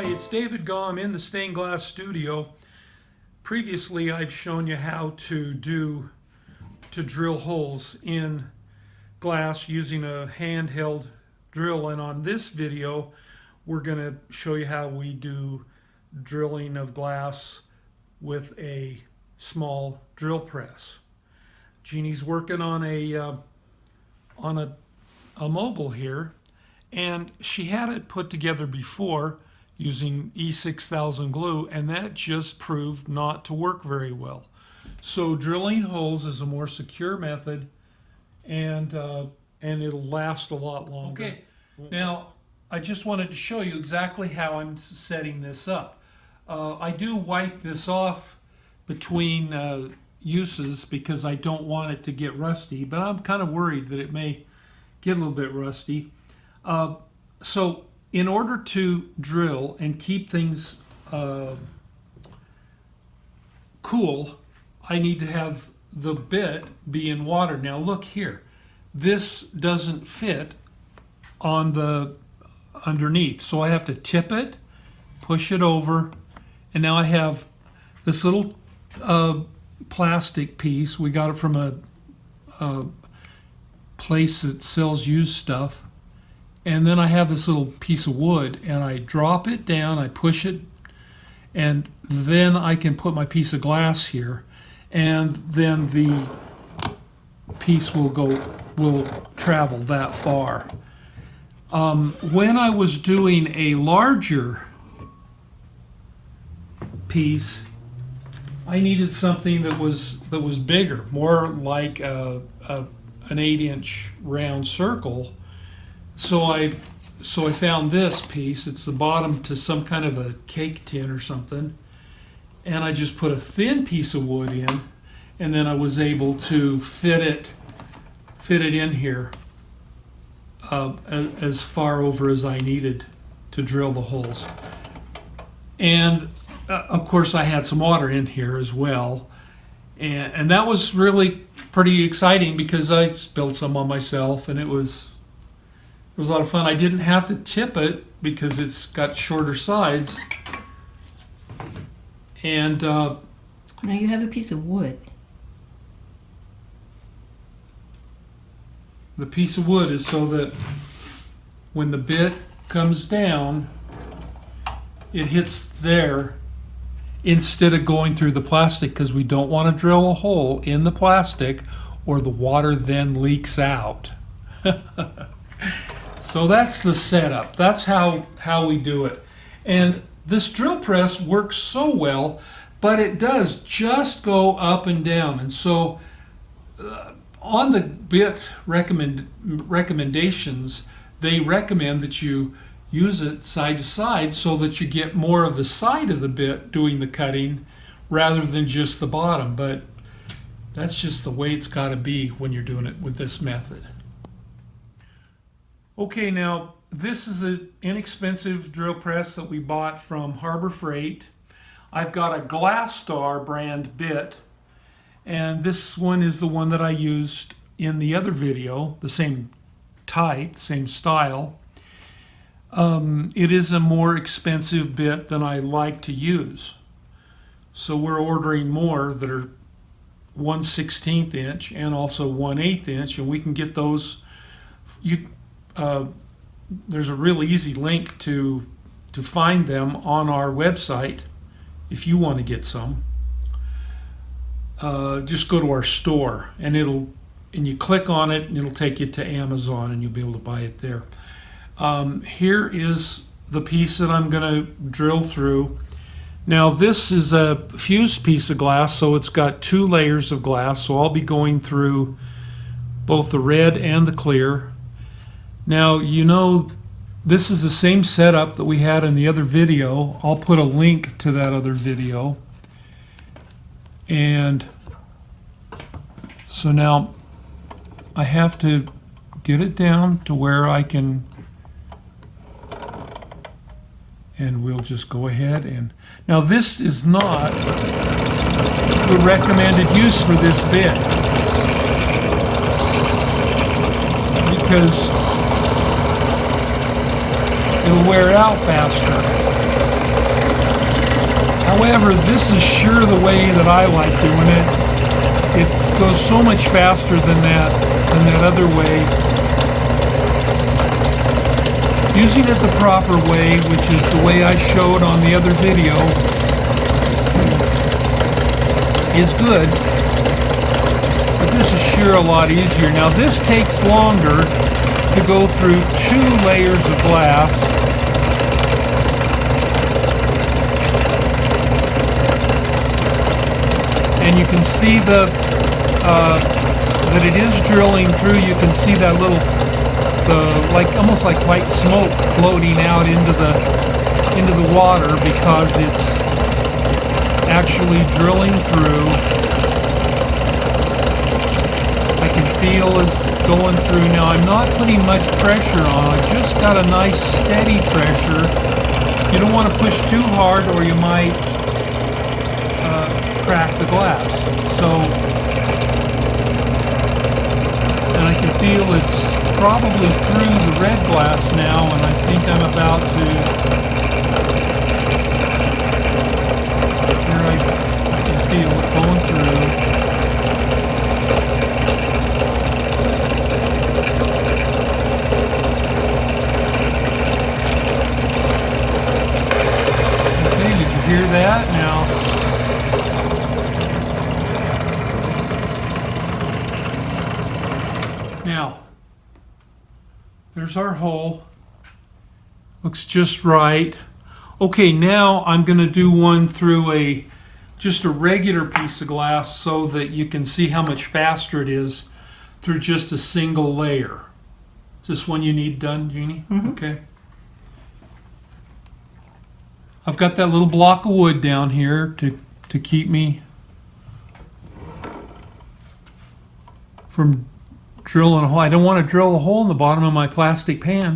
Hi, it's David Gomm in the stained glass studio. Previously, I've shown you how to drill holes in glass using a handheld drill, and on this video, we're going to show you how we do drilling of glass with a small drill press. Jeannie's working on a mobile here, and she had it put together before using E6000 glue, and that just proved not to work very well. So drilling holes is a more secure method, and it'll last a lot longer. Okay, now I just wanted to show you exactly how I'm setting this up. I do wipe this off between uses because I don't want it to get rusty, but I'm kind of worried that it may get a little bit rusty. So in order to drill and keep things cool, I need to have the bit be in water. Now look here, this doesn't fit on the underneath, so I have to tip it, push it over, and now I have this little plastic piece. We got it from a place that sells used stuff. And then I have this little piece of wood, and I drop it down, I push it, and then I can put my piece of glass here, and then the piece will travel that far. When I was doing a larger piece, I needed something that was bigger, more like an 8-inch round circle. So I found this piece. It's the bottom to some kind of a cake tin or something, and I just put a thin piece of wood in, and then I was able to fit it in here as far over as I needed to drill the holes. And of course I had some water in here as well, and that was really pretty exciting because I spilled some on myself, and it was a lot of fun. I didn't have to tip it because it's got shorter sides. And now you have a piece of wood. The piece of wood is so that when the bit comes down, it hits there instead of going through the plastic, because we don't want to drill a hole in the plastic or the water then leaks out. So that's the setup. That's how we do it. And this drill press works so well, but it does just go up and down. And so on the bit recommendations, they recommend that you use it side to side so that you get more of the side of the bit doing the cutting rather than just the bottom. But that's just the way it's got to be when you're doing it with this method. Okay, now this is an inexpensive drill press that we bought from Harbor Freight. I've got a Glastar brand bit, and this one is the one that I used in the other video, the same type, same style. It is a more expensive bit than I like to use. So we're ordering more that are 1/16 inch and also 1/8 inch, and we can get those. There's a really easy link to find them on our website if you want to get some. Just go to our store, and you click on it, and it'll take you to Amazon, and you'll be able to buy it there. Here is the piece that I'm going to drill through. Now this is a fused piece of glass, so it's got 2 layers of glass, so I'll be going through both the red and the clear. Now, you know, this is the same setup that we had in the other video. I'll put a link to that other video. And so now I have to get it down to where I can, and we'll just go ahead and, now this is not the recommended use for this bit because it'll wear out faster. However, this is sure the way that I like doing it. It goes so much faster than that other way. Using it the proper way, which is the way I showed on the other video, is good. But this is sure a lot easier. Now this takes longer to go through 2 layers of glass. And you can see that it is drilling through. You can see that little, almost like white smoke floating out into the water because it's actually drilling through. I can feel it's going through. Now I'm not putting much pressure on. I just got a nice steady pressure. You don't want to push too hard or you might crack the glass. So, and I can feel it's probably through the red glass now, and I think I'm about to, here I can feel it going through. Okay, did you hear that? Now, there's our hole. Looks just right. Okay, now I'm going to do one through just a regular piece of glass so that you can see how much faster it is through just a single layer. Is this one you need done, Jeannie? Mm-hmm. Okay. I've got that little block of wood down here to keep me from drilling a hole. I don't want to drill a hole in the bottom of my plastic pan.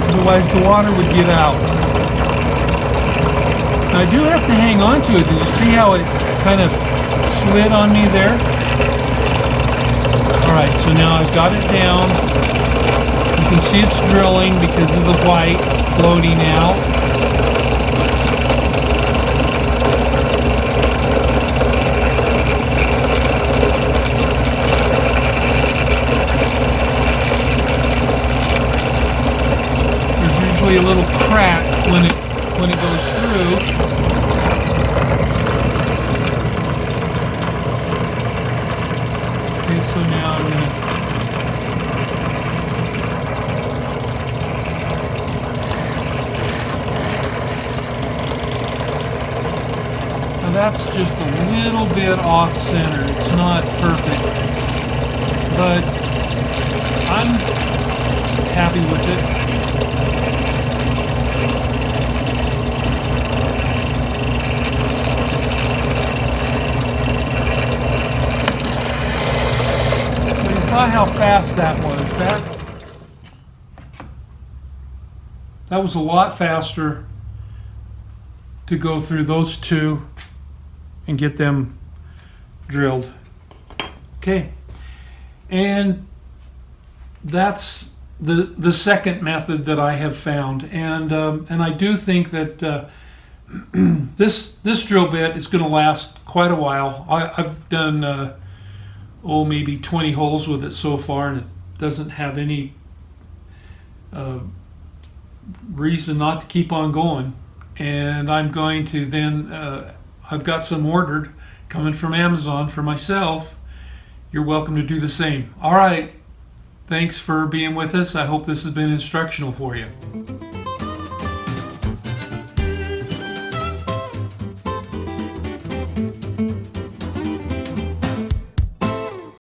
Otherwise the water would get out. Now I do have to hang on to it. Did you see how it kind of slid on me there? Alright, so now I've got it down. You can see it's drilling because of the white floating out. A little crack when it goes through. Okay, so now I'm gonna now that's just a little bit off center. It's not perfect, but I'm happy with it. Saw how fast that was. That was a lot faster to go through those 2 and get them drilled. Okay, and that's the second method that I have found, and I do think that this drill bit is going to last quite a while. I've done maybe 20 holes with it so far, and it doesn't have any reason not to keep on going. And I'm going to then, I've got some ordered coming from Amazon for myself. You're welcome to do the same. All right, thanks for being with us. I hope this has been instructional for you.